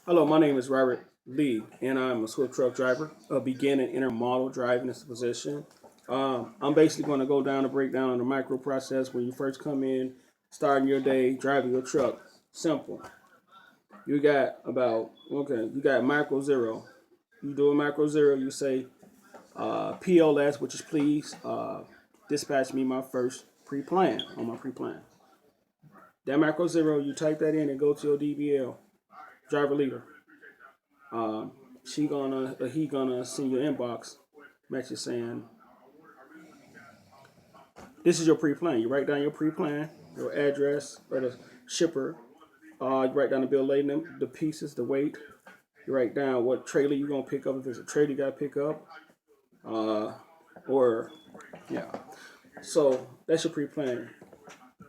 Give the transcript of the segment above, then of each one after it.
Hello, my name is Robert Lee, and I'm a Swift truck driver, a beginning intermodal driving this position. I'm basically going to go down a breakdown on the micro process when you first come in, starting your day, driving your truck. Simple. You got you got macro zero. You do a macro zero, you say PLS, which is please dispatch me my first pre-plan on my pre-plan. That macro zero, you type that in and go to your DBL, driver leader. Um, he gonna send your inbox message saying this is your pre-plan. You write down your pre-plan, your address or the shipper. You write down the bill of lading, the pieces, the weight. You write down what trailer you're gonna pick up if there's a trailer you gotta pick up. Uh, or yeah. So that's your pre-plan.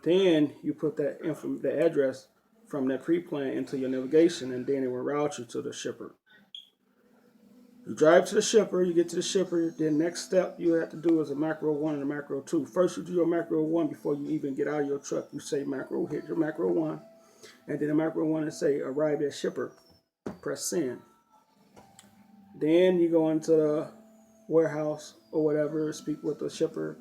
Then you put the address from that pre-plan into your navigation, and then it will route you to the shipper. You drive to the shipper, you get to the shipper, then next step you have to do is a macro one and a macro two. First you do your macro one before you even get out of your truck. You say macro, hit your macro one, and then the macro one and say arrive at shipper, press send. Then you go into the warehouse or whatever, speak with the shipper,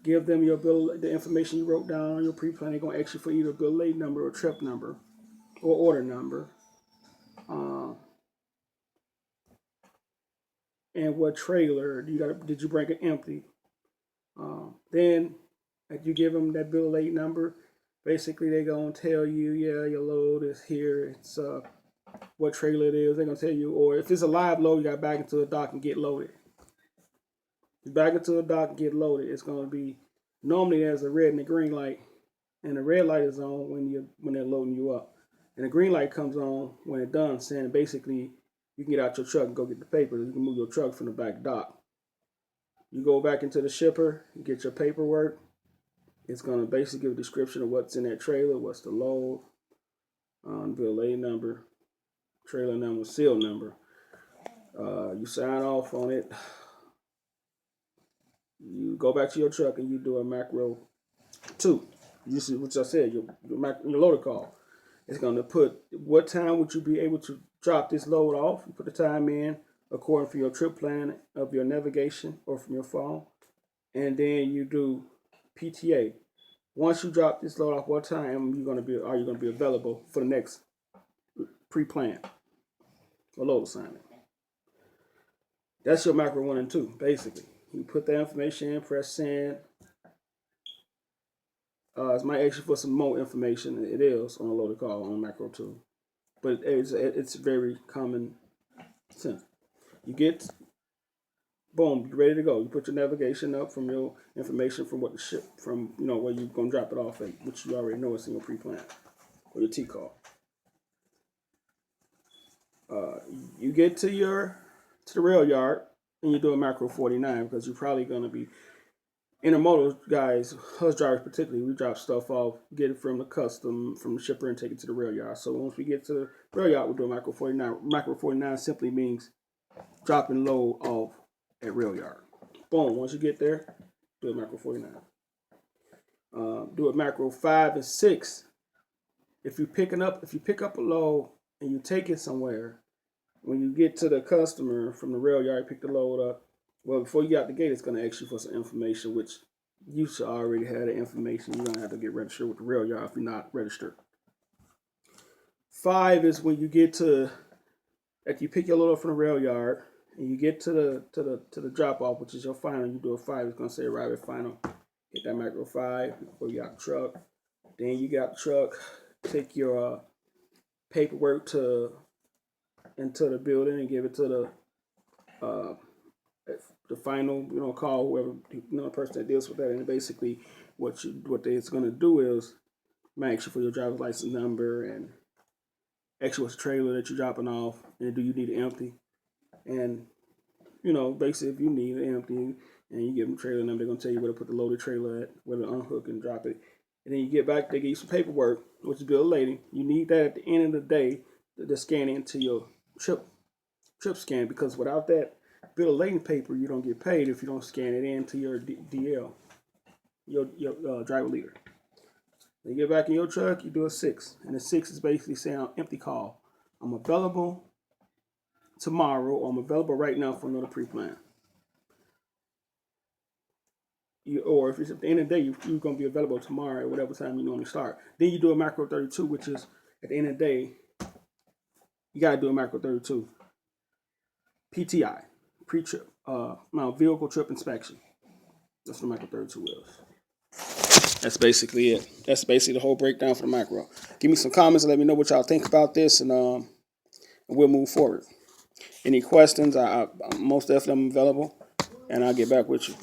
give them your bill, the information you wrote down on your pre-plan. They're gonna ask you for either bill of lading number or trip number or order number. Uh, and what trailer did you bring it empty? Then if you give them that bill of lading number, basically they're gonna tell you, yeah, your load is here. It's what trailer it is. They're gonna tell you, or if it's a live load, you got to back into the dock and get loaded. You back into the dock and get loaded. It's gonna be normally there's a red and a green light, and the red light is on when they're loading you up, and the green light comes on when it's done, saying basically you can get out your truck and go get the papers. You can move your truck from the back dock. You go back into the shipper, you get your paperwork. It's going to basically give a description of what's in that trailer, what's the load, bill of lading number, trailer number, seal number. You sign off on it. You go back to your truck and you do a macro two. You see what I said, your loader call. It's going to put what time would you be able to drop this load off. You put the time in according to your trip plan of your navigation or from your phone. And then you do PTA. Once you drop this load off, what time are you gonna be available for the next pre-plan or load assignment? That's your macro one and two, basically. You put that information in, press send. It might ask you for some more information. It is on a loader call on macro two, but it's very common sense. You get boom, you're ready to go. You put your navigation up from your information from what the ship from where you're gonna drop it off at, which you already know is in your pre-plan or your T call. You get to the rail yard and you do a macro 49 because you're probably gonna be intermodal guys, us drivers particularly. We drop stuff off, get it from the shipper, and take it to the rail yard. So once we get to the rail yard, we do a macro 49. Macro 49 simply means dropping load off at rail yard. Boom. Once you get there, do a macro 49. Do a macro 5 and 6. If you pick up a load and you take it somewhere, when you get to the customer from the rail yard, pick the load up. Well, before you get out the gate, it's going to ask you for some information, which you should already have the information. You're going to have to get registered with the rail yard if you're not registered. 5 is when you get to, if you pick your load up from the rail yard and you get to the drop off, which is your final. You do a 5. It's going to say arrive at final. Hit that macro 5 before you got the truck. Then you got the truck. Take your paperwork into the building and give it to the final call whoever person that deals with that. And basically what it's going to do is ask you for your driver's license number and ask you what's the trailer that you're dropping off and do you need it empty. And basically if you need it empty and you give them the trailer number, they're going to tell you where to put the loaded trailer at, where to unhook and drop it. And then you get back, they give you some paperwork, which is bill of lading. You need that at the end of the day to scan into your trip scan, because without that bill of lading paper, you don't get paid if you don't scan it into your DL, your driver leader. Then you get back in your truck, you do a 6, and the 6 is basically saying empty call. I'm available tomorrow, or I'm available right now for another pre-plan. Or if it's at the end of the day, you're going to be available tomorrow at whatever time you normally start. Then you do a macro 32, which is at the end of the day, you got to do a macro 32. PTI, pre-trip, vehicle trip inspection. That's what macro 32 is. That's basically it. That's basically the whole breakdown for the macro. Give me some comments and let me know what y'all think about this, and we'll move forward. Any questions? I most definitely am available, and I'll get back with you.